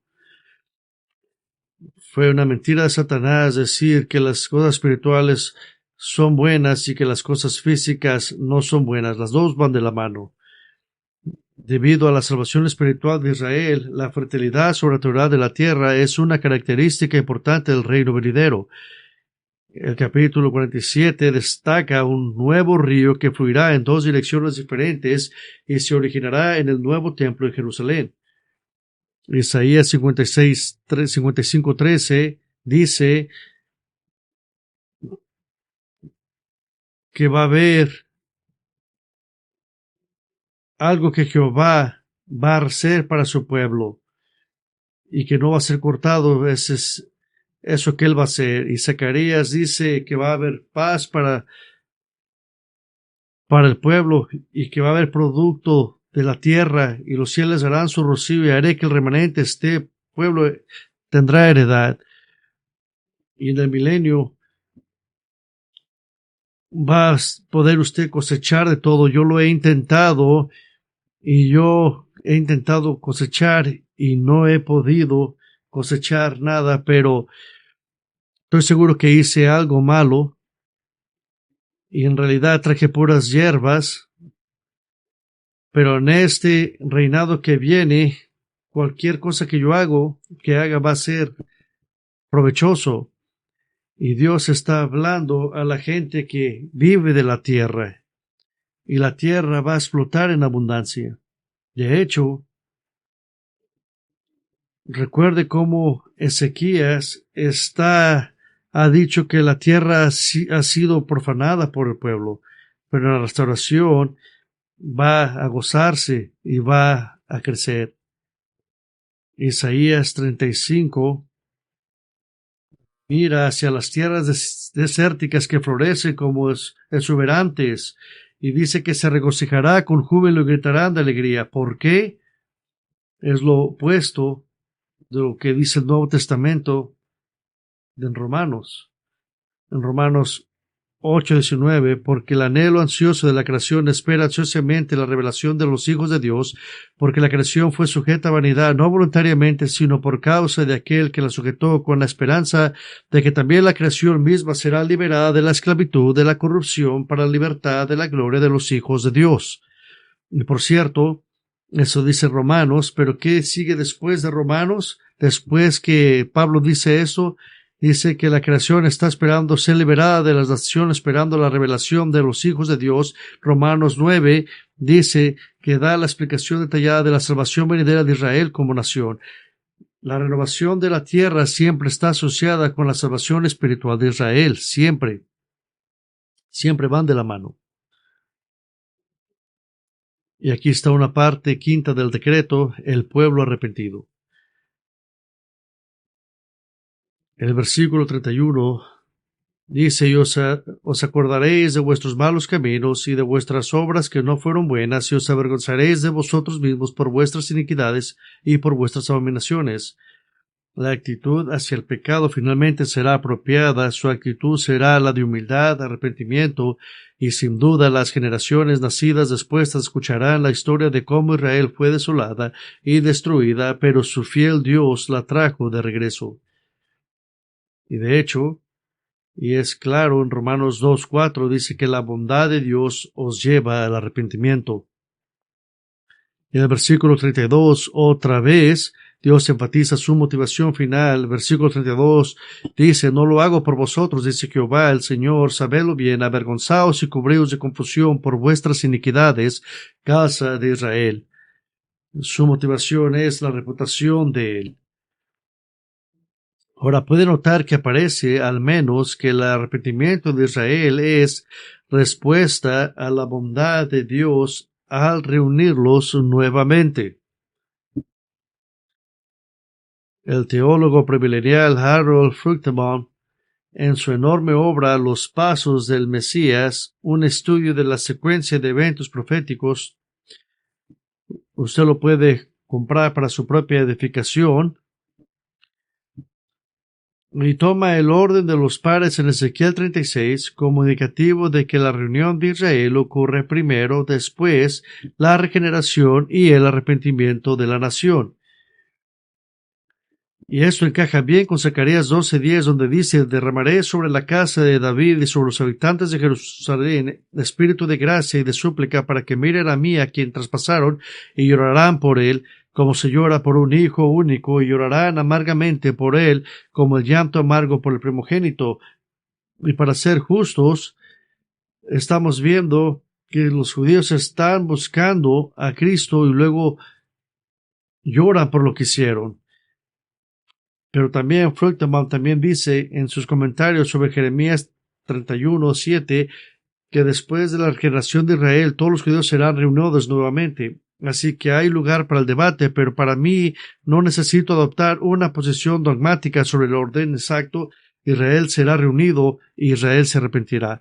Fue una mentira de Satanás decir que las cosas espirituales son buenas y que las cosas físicas no son buenas. Las dos van de la mano. Debido a la salvación espiritual de Israel, la fertilidad sobrenatural de la tierra es una característica importante del reino venidero. El capítulo 47 destaca un nuevo río que fluirá en dos direcciones diferentes y se originará en el nuevo templo de Jerusalén. Isaías 55:13 dice que va a haber algo que Jehová va a hacer para su pueblo y que no va a ser cortado. Ese es eso que él va a hacer. Y Zacarías dice que va a haber paz para el pueblo y que va a haber producto de la tierra y los cielos darán su rocío y haré que el remanente este pueblo tendrá heredad. Y en el milenio va a poder usted cosechar de todo. Yo lo he intentado y yo he intentado cosechar y no he podido cosechar nada, pero estoy seguro que hice algo malo y en realidad traje puras hierbas, pero en este reinado que viene, cualquier cosa que yo haga va a ser provechoso. Y Dios está hablando a la gente que vive de la tierra, y la tierra va a explotar en abundancia. De hecho, recuerde cómo Ezequías ha dicho que la tierra ha sido profanada por el pueblo, pero la restauración va a gozarse y va a crecer. Isaías 35 mira hacia las tierras desérticas que florecen como exuberantes y dice que se regocijará con júbilo y gritarán de alegría. ¿Por qué? Es lo opuesto de lo que dice el Nuevo Testamento en Romanos. En Romanos 8:19, porque el anhelo ansioso de la creación espera ansiosamente la revelación de los hijos de Dios, porque la creación fue sujeta a vanidad, no voluntariamente, sino por causa de aquel que la sujetó, con la esperanza de que también la creación misma será liberada de la esclavitud, de la corrupción, para la libertad de la gloria de los hijos de Dios. Y por cierto, eso dice Romanos, pero ¿qué sigue después de Romanos? Después que Pablo dice eso, dice que la creación está esperando ser liberada de las naciones, esperando la revelación de los hijos de Dios. Romanos 9 dice que da la explicación detallada de la salvación venidera de Israel como nación. La renovación de la tierra siempre está asociada con la salvación espiritual de Israel, siempre. Siempre van de la mano. Y aquí está una parte quinta del decreto, el pueblo arrepentido. El versículo 31 dice, y os acordaréis de vuestros malos caminos y de vuestras obras que no fueron buenas, y os avergonzaréis de vosotros mismos por vuestras iniquidades y por vuestras abominaciones. La actitud hacia el pecado finalmente será apropiada, su actitud será la de humildad, arrepentimiento, y sin duda las generaciones nacidas después escucharán la historia de cómo Israel fue desolada y destruida, pero su fiel Dios la trajo de regreso. Y de hecho, y es claro en Romanos 2:4 dice que la bondad de Dios os lleva al arrepentimiento. En el versículo 32, otra vez, Dios enfatiza su motivación final. Versículo 32 dice, no lo hago por vosotros, dice Jehová el Señor, sabedlo bien, avergonzaos y cubríos de confusión por vuestras iniquidades, casa de Israel. Su motivación es la reputación de él. Ahora puede notar que aparece al menos que el arrepentimiento de Israel es respuesta a la bondad de Dios al reunirlos nuevamente. El teólogo premilenial Harold Fruchtenbaum en su enorme obra Los Pasos del Mesías, un estudio de la secuencia de eventos proféticos. Usted lo puede comprar para su propia edificación. Y toma el orden de los pares en Ezequiel 36 como indicativo de que la reunión de Israel ocurre primero, después la regeneración y el arrepentimiento de la nación. Y esto encaja bien con Zacarías 12:10, donde dice: derramaré sobre la casa de David y sobre los habitantes de Jerusalén espíritu de gracia y de súplica, para que miren a mí, a quien traspasaron, y llorarán por él, como se llora por un hijo único, y llorarán amargamente por él, como el llanto amargo por el primogénito. Y para ser justos, estamos viendo que los judíos están buscando a Cristo y luego lloran por lo que hicieron. Pero también Fruchtenbaum también dice en sus comentarios sobre Jeremías 31:7 que después de la regeneración de Israel todos los judíos serán reunidos nuevamente. Así que hay lugar para el debate, pero para mí no necesito adoptar una posición dogmática sobre el orden exacto. Israel será reunido y Israel se arrepentirá.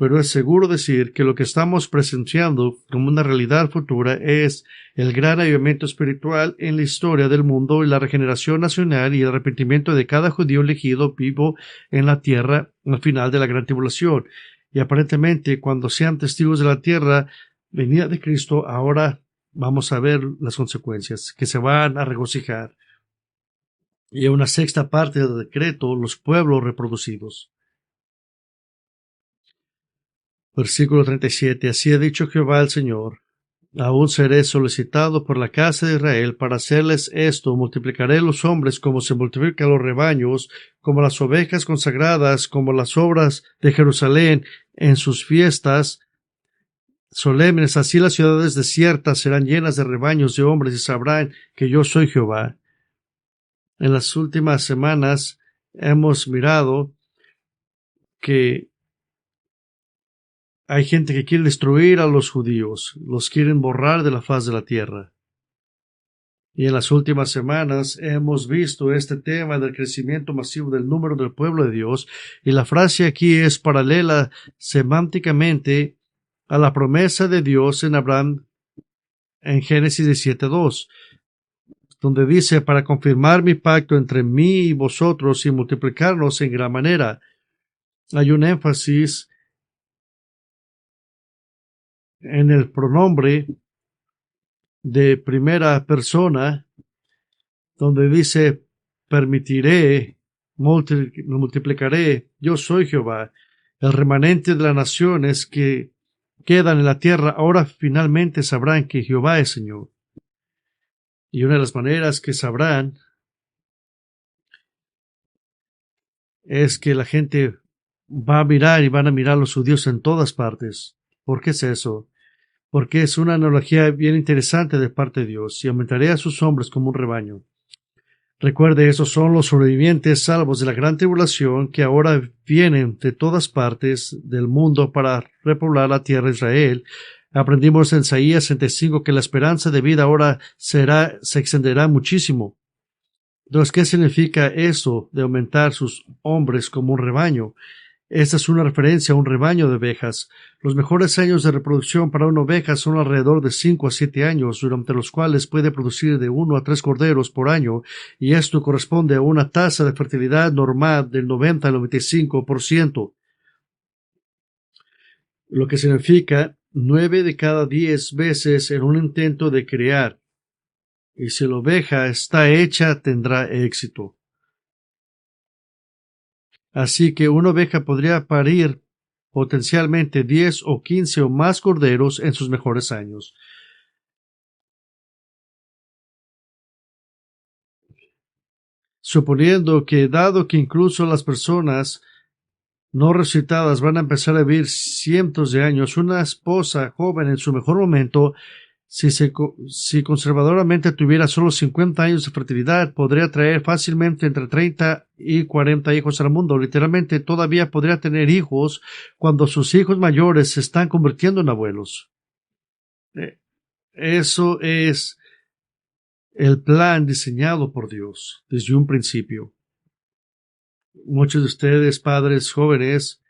Pero es seguro decir que lo que estamos presenciando como una realidad futura es el gran avivamiento espiritual en la historia del mundo y la regeneración nacional y el arrepentimiento de cada judío elegido vivo en la tierra al final de la gran tribulación. Y aparentemente, cuando sean testigos de la tierra venida de Cristo, ahora vamos a ver las consecuencias, que se van a regocijar. Y una sexta parte del decreto, los pueblos reproducidos. Versículo 37. Así ha dicho Jehová el Señor: aún seré solicitado por la casa de Israel para hacerles esto: multiplicaré los hombres como se multiplican los rebaños, como las ovejas consagradas, como las obras de Jerusalén en sus fiestas solemnes. Así las ciudades desiertas serán llenas de rebaños de hombres, y sabrán que yo soy Jehová. En las últimas semanas hemos mirado que hay gente que quiere destruir a los judíos, los quieren borrar de la faz de la tierra. Y en las últimas semanas hemos visto este tema del crecimiento masivo del número del pueblo de Dios, y la frase aquí es paralela semánticamente a la promesa de Dios en Abraham en Génesis 17:2, donde dice: para confirmar mi pacto entre mí y vosotros y multiplicarnos en gran manera. Hay un énfasis en el pronombre de primera persona, donde dice: permitiré, multiplicaré, yo soy Jehová. El remanente de las naciones que quedan en la tierra ahora finalmente sabrán que Jehová es Señor. Y una de las maneras que sabrán es que la gente va a mirar y van a mirar a los judíos en todas partes. ¿Por qué es eso? Porque es una analogía bien interesante de parte de Dios: y aumentaré a sus hombres como un rebaño. Recuerde, esos son los sobrevivientes salvos de la gran tribulación que ahora vienen de todas partes del mundo para repoblar la tierra de Israel. Aprendimos en Isaías 65 que la esperanza de vida ahora se extenderá muchísimo. Entonces, ¿qué significa eso de aumentar sus hombres como un rebaño? Esta es una referencia a un rebaño de ovejas. Los mejores años de reproducción para una oveja son alrededor de 5 a 7 años, durante los cuales puede producir de 1 a 3 corderos por año, y esto corresponde a una tasa de fertilidad normal del 90 al 95%, lo que significa 9 de cada 10 veces en un intento de criar. Y si la oveja está hecha, tendrá éxito. Así que una oveja podría parir potencialmente 10 o 15 o más corderos en sus mejores años. Suponiendo que, dado que incluso las personas no resucitadas van a empezar a vivir cientos de años, una esposa joven en su mejor momento, si conservadoramente tuviera solo 50 años de fertilidad, podría traer fácilmente entre 30 y 40 hijos al mundo. Literalmente todavía podría tener hijos cuando sus hijos mayores se están convirtiendo en abuelos. Eso es el plan diseñado por Dios desde un principio. Muchos de ustedes, padres jóvenes,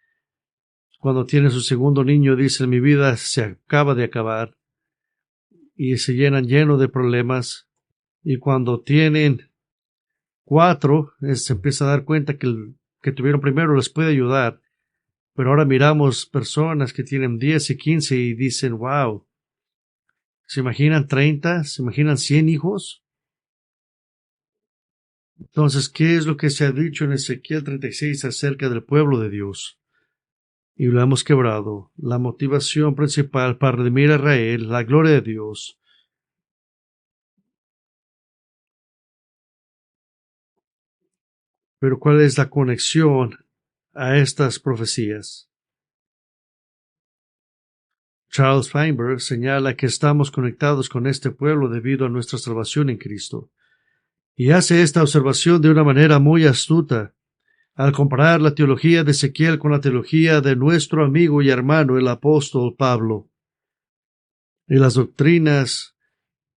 cuando tienen su segundo niño, dicen, mi vida se acaba de acabar, y se lleno de problemas. Y cuando tienen 4, se empieza a dar cuenta que el que tuvieron primero les puede ayudar. Pero ahora miramos personas que tienen 10 y 15 y dicen, wow, ¿se imaginan 30? ¿Se imaginan 100 hijos? Entonces, ¿qué es lo que se ha dicho en Ezequiel 36 acerca del pueblo de Dios? Y lo hemos quebrado. La motivación principal para redimir a Israel, la gloria de Dios. Pero ¿cuál es la conexión a estas profecías? Charles Feinberg señala que estamos conectados con este pueblo debido a nuestra salvación en Cristo. Y hace esta observación de una manera muy astuta, al comparar la teología de Ezequiel con la teología de nuestro amigo y hermano el apóstol Pablo. Y las doctrinas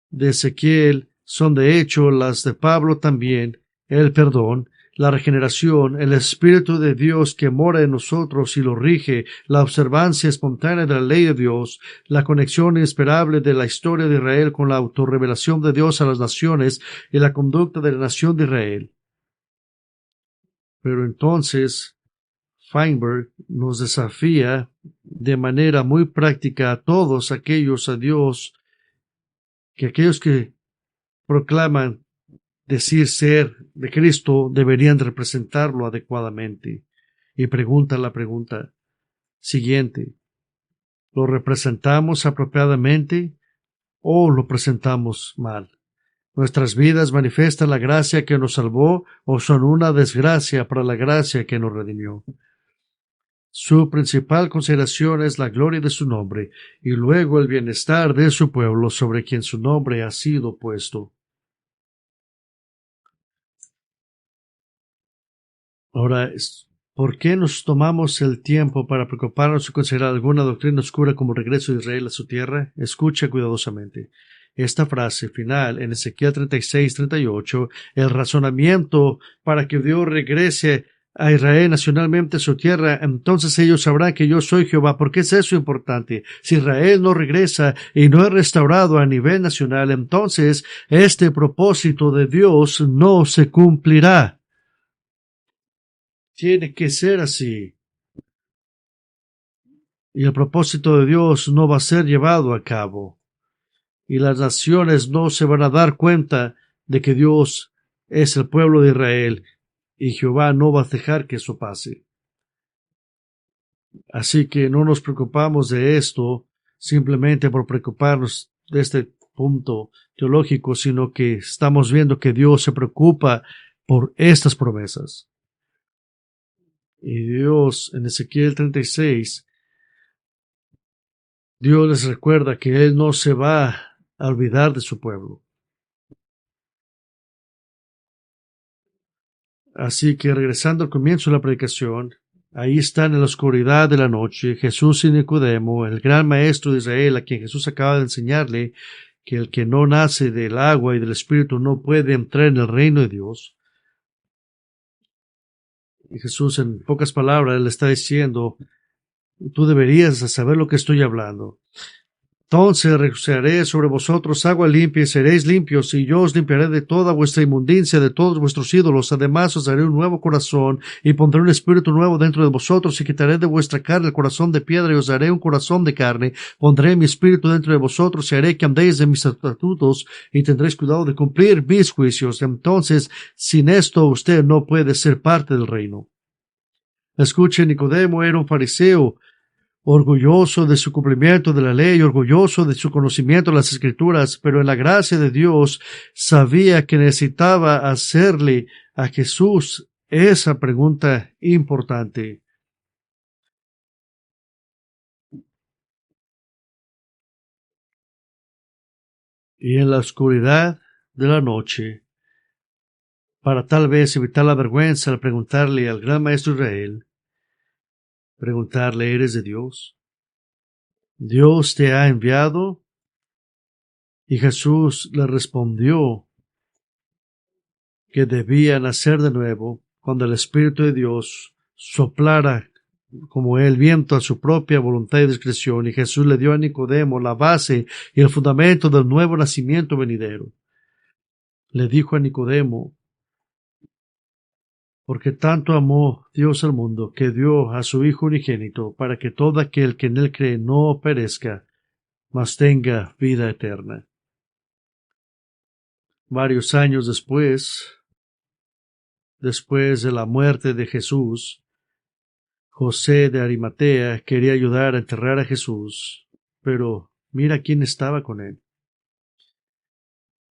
de Ezequiel son de hecho las de Pablo también, el perdón, la regeneración, el Espíritu de Dios que mora en nosotros y lo rige, la observancia espontánea de la ley de Dios, la conexión inesperable de la historia de Israel con la autorrevelación de Dios a las naciones y la conducta de la nación de Israel. Pero entonces Feinberg nos desafía de manera muy práctica a todos aquellos aquellos que proclaman decir ser de Cristo deberían representarlo adecuadamente. Y pregunta la pregunta siguiente: ¿lo representamos apropiadamente o lo presentamos mal? ¿Nuestras vidas manifiestan la gracia que nos salvó o son una desgracia para la gracia que nos redimió? Su principal consideración es la gloria de su nombre y luego el bienestar de su pueblo sobre quien su nombre ha sido puesto. Ahora, ¿por qué nos tomamos el tiempo para preocuparnos y considerar alguna doctrina oscura como el regreso de Israel a su tierra? Escucha cuidadosamente. Esta frase final en Ezequiel 36-38, el razonamiento para que Dios regrese a Israel nacionalmente a su tierra, entonces ellos sabrán que yo soy Jehová. ¿Por qué es eso importante? Si Israel no regresa y no es restaurado a nivel nacional, entonces este propósito de Dios no se cumplirá. Tiene que ser así. Y el propósito de Dios no va a ser llevado a cabo. Y las naciones no se van a dar cuenta de que Dios es el pueblo de Israel y Jehová no va a dejar que eso pase. Así que no nos preocupamos de esto simplemente por preocuparnos de este punto teológico, sino que estamos viendo que Dios se preocupa por estas promesas. Y Dios en Ezequiel 36, Dios les recuerda que Él no se va a olvidar de su pueblo. Así que regresando al comienzo de la predicación, ahí están en la oscuridad de la noche Jesús y Nicodemo, el gran maestro de Israel, a quien Jesús acaba de enseñarle que el que no nace del agua y del Espíritu no puede entrar en el reino de Dios. Y Jesús, en pocas palabras, le está diciendo, tú deberías saber lo que estoy hablando. Entonces rociaré sobre vosotros agua limpia y seréis limpios, y yo os limpiaré de toda vuestra inmundicia, de todos vuestros ídolos. Además os daré un nuevo corazón, y pondré un espíritu nuevo dentro de vosotros, y quitaré de vuestra carne el corazón de piedra, y os daré un corazón de carne. Pondré mi espíritu dentro de vosotros, y haré que andéis en mis estatutos, y tendréis cuidado de cumplir mis juicios. Entonces, sin esto usted no puede ser parte del reino. Escuche, Nicodemo era un fariseo, orgulloso de su cumplimiento de la ley, orgulloso de su conocimiento de las Escrituras, pero en la gracia de Dios sabía que necesitaba hacerle a Jesús esa pregunta importante. Y en la oscuridad de la noche, para tal vez evitar la vergüenza al preguntarle al gran maestro Israel, preguntarle, ¿eres de Dios? ¿Dios te ha enviado? Y Jesús le respondió que debía nacer de nuevo cuando el Espíritu de Dios soplara como el viento a su propia voluntad y discreción, y Jesús le dio a Nicodemo la base y el fundamento del nuevo nacimiento venidero. Le dijo a Nicodemo: porque tanto amó Dios al mundo, que dio a su Hijo unigénito, para que todo aquel que en él cree no perezca, mas tenga vida eterna. Varios años después de la muerte de Jesús, José de Arimatea quería ayudar a enterrar a Jesús, pero mira quién estaba con él.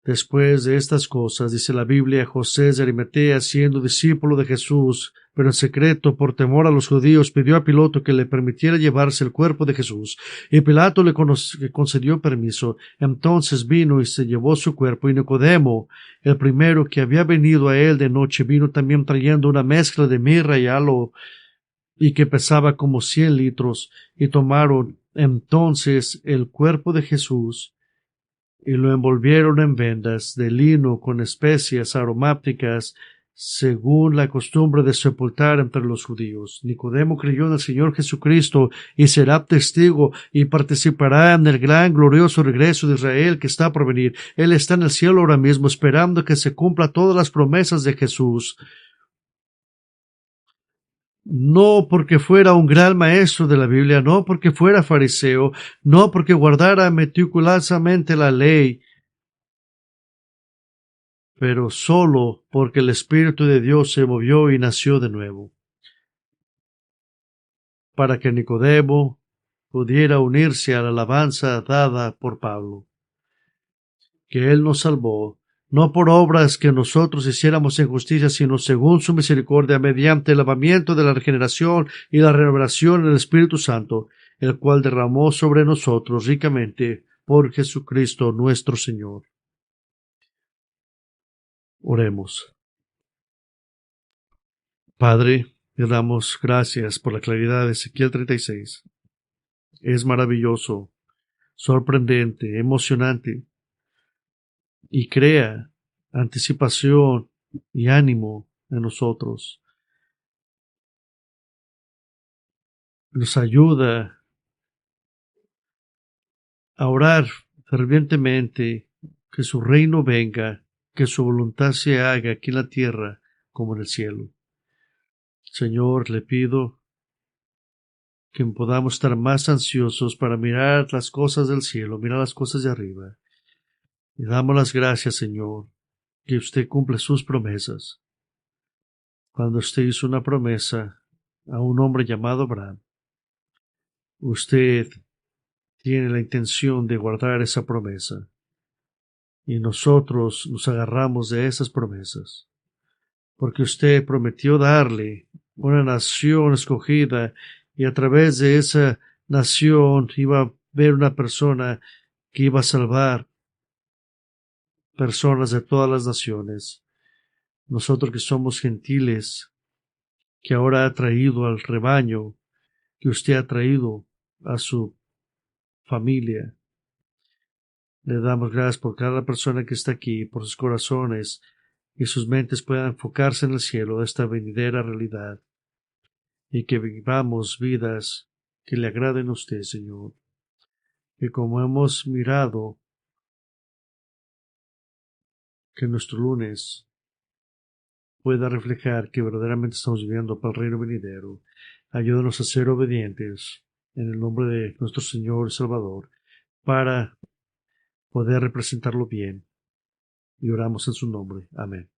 Después de estas cosas, dice la Biblia, José de Arimatea, siendo discípulo de Jesús, pero en secreto, por temor a los judíos, pidió a Pilato que le permitiera llevarse el cuerpo de Jesús. Y Pilato le concedió permiso. Entonces vino y se llevó su cuerpo, y Nicodemo, el primero que había venido a él de noche, vino también trayendo una mezcla de mirra y aloe, y que pesaba como 100 litros, y tomaron entonces el cuerpo de Jesús, y lo envolvieron en vendas de lino con especias aromáticas, según la costumbre de sepultar entre los judíos. Nicodemo creyó en el Señor Jesucristo y será testigo y participará en el gran glorioso regreso de Israel que está por venir. Él está en el cielo ahora mismo, esperando que se cumpla todas las promesas de Jesús. No porque fuera un gran maestro de la Biblia, no porque fuera fariseo, no porque guardara meticulosamente la ley, pero solo porque el Espíritu de Dios se movió y nació de nuevo, para que Nicodemo pudiera unirse a la alabanza dada por Pablo, que Él nos salvó, no por obras que nosotros hiciéramos en justicia, sino según su misericordia, mediante el lavamiento de la regeneración y la renovación en el Espíritu Santo, el cual derramó sobre nosotros ricamente por Jesucristo nuestro Señor. Oremos. Padre, le damos gracias por la claridad de Ezequiel 36. Es maravilloso, sorprendente, emocionante, y crea anticipación y ánimo en nosotros. Nos ayuda a orar fervientemente que su reino venga, que su voluntad se haga aquí en la tierra como en el cielo. Señor, le pido que podamos estar más ansiosos para mirar las cosas del cielo, mirar las cosas de arriba. Le damos las gracias, Señor, que usted cumple sus promesas. Cuando usted hizo una promesa a un hombre llamado Abraham, usted tiene la intención de guardar esa promesa. Y nosotros nos agarramos de esas promesas, porque usted prometió darle una nación escogida, y a través de esa nación iba a haber una persona que iba a salvar personas de todas las naciones. Nosotros que somos gentiles, que ahora ha traído al rebaño, que usted ha traído a su familia, le damos gracias por cada persona que está aquí, por sus corazones y sus mentes puedan enfocarse en el cielo de esta venidera realidad, y que vivamos vidas que le agraden a usted, Señor. Que como hemos mirado que nuestro lunes pueda reflejar que verdaderamente estamos viviendo para el reino venidero. Ayúdanos a ser obedientes en el nombre de nuestro Señor y Salvador, para poder representarlo bien. Y oramos en su nombre. Amén.